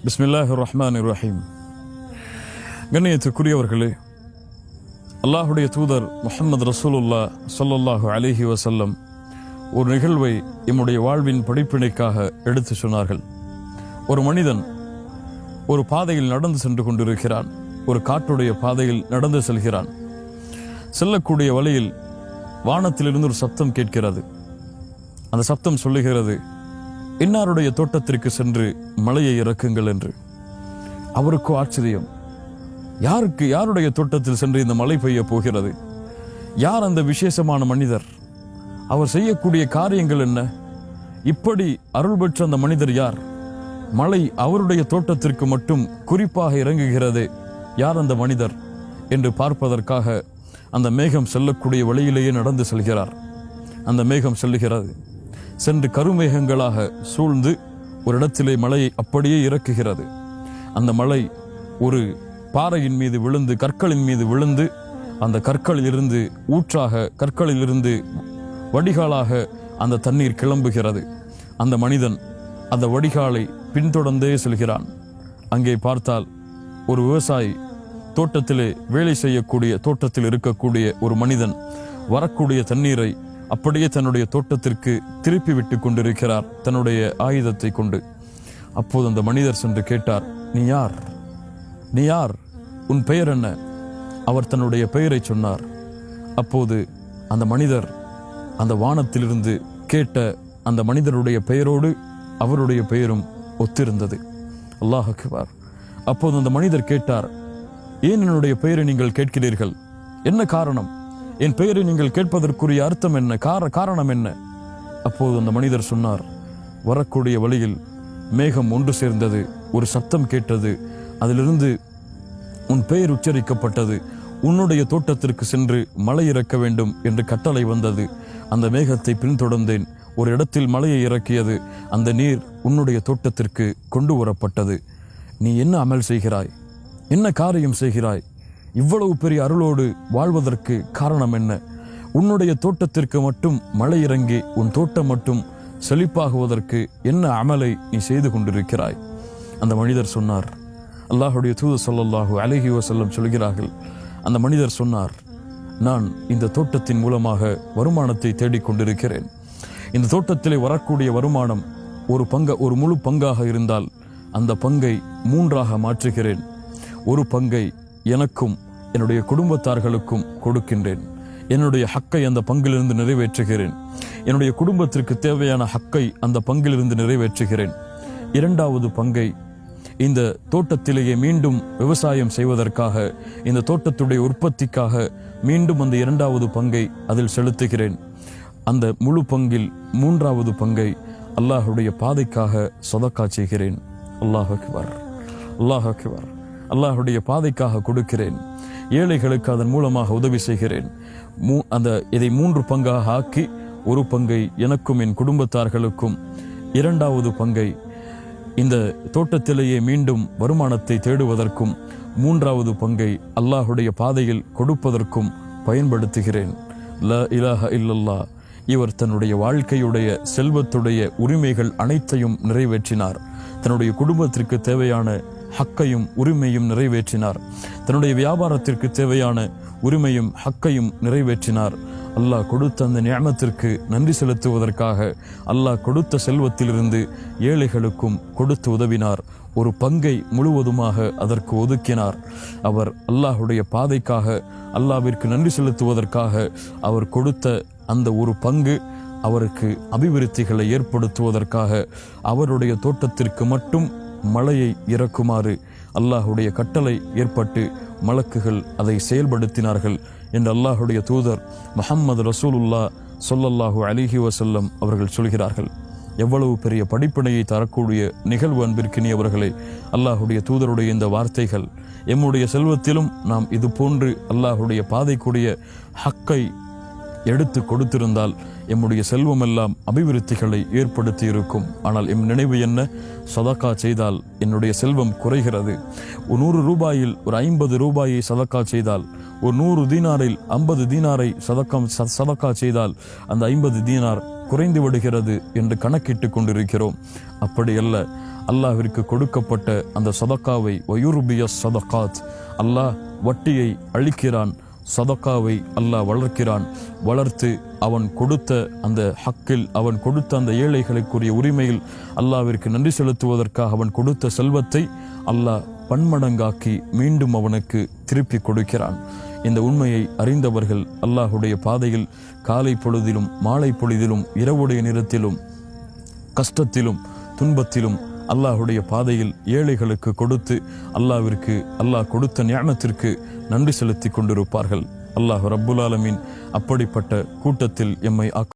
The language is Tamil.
பிஸ்மில்லாஹிர் ரஹ்மானிர் ரஹீம். கண்ணியத்துக்குரியவர்களே, அல்லாஹுடைய தூதர் முஹம்மது ரசூலுல்லாஹ் ஸல்லல்லாஹு அலைஹி வஸல்லம் ஒரு நிகழ்வை நம்முடைய வாழ்வின் படிப்பினைக்காக எடுத்து சொன்னார்கள். ஒரு மனிதன் ஒரு பாதையில் நடந்து சென்று கொண்டிருக்கிறான். ஒரு காட்டுடைய பாதையில் நடந்து செல்கிறான். செல்லக்கூடிய வழியில் வானத்திலிருந்து ஒரு சப்தம் கேட்கிறது. அந்த சப்தம் சொல்லுகிறது, இன்னாருடைய தோட்டத்திற்கு சென்று மலையை இறக்குங்கள் என்று. அவருக்கு ஆச்சரியம், யாருடைய தோட்டத்தில் சென்று இந்த மழை பெய்ய போகிறது? யார் அந்த விசேஷமான மனிதர்? அவர் செய்யக்கூடிய காரியங்கள் என்ன? இப்படி அருள் பெற்ற அந்த மனிதர் யார்? மழை அவருடைய தோட்டத்திற்கு மட்டும் குறிப்பாக இறங்குகிறது. யார் அந்த மனிதர் என்று பார்ப்பதற்காக அந்த மேகம் செல்லக்கூடிய வழியிலேயே நடந்து செல்கிறார். அந்த மேகம் செல்லுகிறது. சென்று கருமேகங்களாக சூழ்ந்து ஒரு இடத்திலே மழையை அப்படியே இறக்குகிறது. அந்த மழை ஒரு பாறையின் மீது விழுந்து, கற்களின் மீது விழுந்து, அந்த கற்களிலிருந்து ஊற்றாக, கற்களிலிருந்து வடிகாலாக அந்த தண்ணீர் கிளம்புகிறது. அந்த மனிதன் அந்த வடிகாலை பின்தொடர்ந்தே செல்கிறான். அங்கே பார்த்தால் ஒரு விவசாயி தோட்டத்திலே வேலை செய்யக்கூடிய, தோட்டத்தில் இருக்கக்கூடிய ஒரு மனிதன் வரக்கூடிய தண்ணீரை அப்படியே தன்னுடைய தோட்டத்திற்கு திருப்பி விட்டு கொண்டிருக்கிறார், தன்னுடைய ஆயுதத்தை கொண்டு. அப்போது அந்த மனிதர் சென்று கேட்டார், நீ யார்? நீ யார்? உன் பெயர் என்ன? அவர் தன்னுடைய பெயரை சொன்னார். அப்போது அந்த மனிதர் அந்த வானத்திலிருந்து கேட்ட அந்த மனிதருடைய பெயரோடு அவருடைய பெயரும் ஒத்திருந்தது. அல்லாஹ் அக்பர். அப்போது அந்த மனிதர் கேட்டார், ஏன் என்னுடைய பெயரை நீங்கள் கேட்கிறீர்கள்? என்ன காரணம்? என் பெயரை நீங்கள் கேட்பதற்குரிய அர்த்தம் என்ன? காரணம் என்ன? அப்போது அந்த மனிதர் சொன்னார், வரக்கூடிய வழியில் மேகம் ஒன்று சேர்ந்தது, ஒரு சத்தம் கேட்டது, அதிலிருந்து உன் பெயர் உச்சரிக்கப்பட்டது, உன்னுடைய தோட்டத்திற்கு சென்று மழை இறக்க வேண்டும் என்று கட்டளை வந்தது. அந்த மேகத்தை பின்தொடர்ந்தேன், ஒரு இடத்தில் மழையை இறக்கியது, அந்த நீர் உன்னுடைய தோட்டத்திற்கு கொண்டு வரப்பட்டது. நீ என்ன அமல் செய்கிறாய்? என்ன காரியம் செய்கிறாய்? இவ்வளவு பெரிய அருளோடு வாழ்வதற்கு காரணம் என்ன? உன்னுடைய தோட்டத்திற்கு மட்டும் மழை இறங்கி உன் தோட்டம் மட்டும் செழிப்பாகுவதற்கு என்ன அமலை நீ செய்து கொண்டிருக்கிறாய்? அந்த மனிதர் சொன்னார், அல்லாஹுடைய தூதர் ஸல்லல்லாஹு அலைஹி வஸல்லம் சொல்கிறார்கள், அந்த மனிதர் சொன்னார், நான் இந்த தோட்டத்தின் மூலமாக வருமானத்தை தேடிக்கொண்டிருக்கிறேன். இந்த தோட்டத்திலே வரக்கூடிய வருமானம் ஒரு முழு பங்காக இருந்தால் அந்த பங்கை 3ஆக மாற்றுகிறேன். ஒரு பங்கை எனக்கும் என்னுடைய குடும்பத்தார்களுக்கும் கொடுக்கின்றேன். என்னுடைய ஹக்கை அந்த பங்கிலிருந்து நிறைவேற்றுகிறேன். என்னுடைய குடும்பத்திற்கு தேவையான ஹக்கை அந்த பங்கிலிருந்து நிறைவேற்றுகிறேன். 2வது பங்கை இந்த தோட்டத்திலேயே மீண்டும் விவசாயம் செய்வதற்காக, இந்த தோட்டத்துடைய உற்பத்திக்காக மீண்டும் அந்த 2வது பங்கை அதில் செலுத்துகிறேன். அந்த முழு பங்கில் 3வது பங்கை அல்லாஹுடைய பாதைக்காக சதக்கா செய்கிறேன். அல்லாஹ் அக்பர், அல்லாஹ் அக்பர். அல்லாஹுடைய பாதைக்காக கொடுக்கிறேன். ஏழைகளுக்கு அதன் மூலமாக உதவி செய்கிறேன். இதை 3 பங்காக ஆக்கி, ஒரு பங்கை எனக்கும் என் குடும்பத்தார்களுக்கும், 2வது பங்கை இந்த தோட்டத்திலேயே மீண்டும் வருமானத்தை தேடுவதற்கும், 3வது பங்கை அல்லாஹுடைய பாதையில் கொடுப்பதற்கும் பயன்படுத்துகிறேன். லா இலாஹ இல்லல்லாஹ். இவர் தன்னுடைய வாழ்க்கையுடைய செல்வத்துடைய உரிமைகள் அனைத்தையும் நிறைவேற்றினார். தன்னுடைய குடும்பத்திற்கு தேவையான ஹக்கையும் உரிமையும் நிறைவேற்றினார். தன்னுடைய வியாபாரத்திற்கு தேவையான உரிமையும் ஹக்கையும் நிறைவேற்றினார். அல்லாஹ் கொடுத்த அந்த நியமத்திற்கு நன்றி செலுத்துவதற்காக அல்லாஹ் கொடுத்த செல்வத்திலிருந்து ஏழைகளுக்கும் கொடுத்து உதவினார். ஒரு பங்கை முழுவதுமாக அதற்கு ஒதுக்கினார். அவர் அல்லாஹுடைய பாதைக்காக, அல்லாஹ்விற்கு நன்றி செலுத்துவதற்காக அவர் கொடுத்த அந்த ஒரு பங்கு அவருக்கு அபிவிருத்திகளை ஏற்படுத்துவதற்காக அவருடைய தோட்டத்திற்கு மட்டும் மழையை இறக்குமாறு அல்லாஹுடைய கட்டளை ஏற்பட்டு மலக்குகள் அதை செயல்படுத்தினார்கள் என்று அல்லாஹுடைய தூதர் முஹம்மது ரசூலுல்லாஹ் ஸல்லல்லாஹு அலைஹி வஸல்லம் அவர்கள் சொல்கிறார்கள். எவ்வளவு பெரிய படிப்பினையை தரக்கூடிய நிகழ்வு அன்பிற்கினியவர்களே! அல்லாஹுடைய தூதருடைய இந்த வார்த்தைகள், எம்முடைய செல்வத்திலும் நாம் இது போன்று அல்லாஹுடைய பாதைக்குரிய ஹக்கை எடுத்து கொடுத்திருந்தால் எம்முடைய செல்வம் எல்லாம் அபிவிருத்திகளை ஏற்படுத்தி இருக்கும். ஆனால் எம் நினைவு என்ன? சதக்கா செய்தால் என்னுடைய செல்வம் குறைகிறது. 100 ரூபாயில் ஒரு 50 ரூபாயை சதக்கா செய்தால், ஒரு 100 தீனாரில் 50 தீனாரை சதக்கா செய்தால் அந்த 50 தீனார் குறைந்து விடுகிறது என்று கணக்கிட்டு கொண்டிருக்கிறோம். அப்படியல்ல, அல்லாஹ்விற்கு கொடுக்கப்பட்ட அந்த சதக்காவை வயுர்பிய சதகாத், அல்லாஹ் வட்டியை அழிக்கிறான், சதக்காவை அல்லாஹ் வளர்க்கிறான். வளர்த்து அவன் கொடுத்த அந்த ஹக்கில், அவன் கொடுத்த அந்த ஏழைகளுக்குரிய உரிமையில் அல்லாஹ்விற்கு நன்றி செலுத்துவதற்காக அவன் கொடுத்த செல்வத்தை அல்லாஹ் பன்மடங்காக்கி மீண்டும் அவனுக்கு திருப்பி கொடுக்கிறான். இந்த உண்மையை அறிந்தவர்கள் அல்லாஹுடைய பாதையில் காலை பொழுதிலும் மாலை பொழுதிலும் இரவுடைய நேரத்திலும் கஷ்டத்திலும் துன்பத்திலும் அல்லாஹுடைய பாதையில் ஏழைகளுக்கு கொடுத்து அல்லாஹ்விற்கு அல்லாஹ் கொடுத்த ஞானத்திற்கு நன்றி செலுத்தி கொண்டிருப்பார்கள். அல்லாஹ் ரப்புல் ஆலமீன் அப்படிப்பட்ட கூட்டத்தில் எம்மை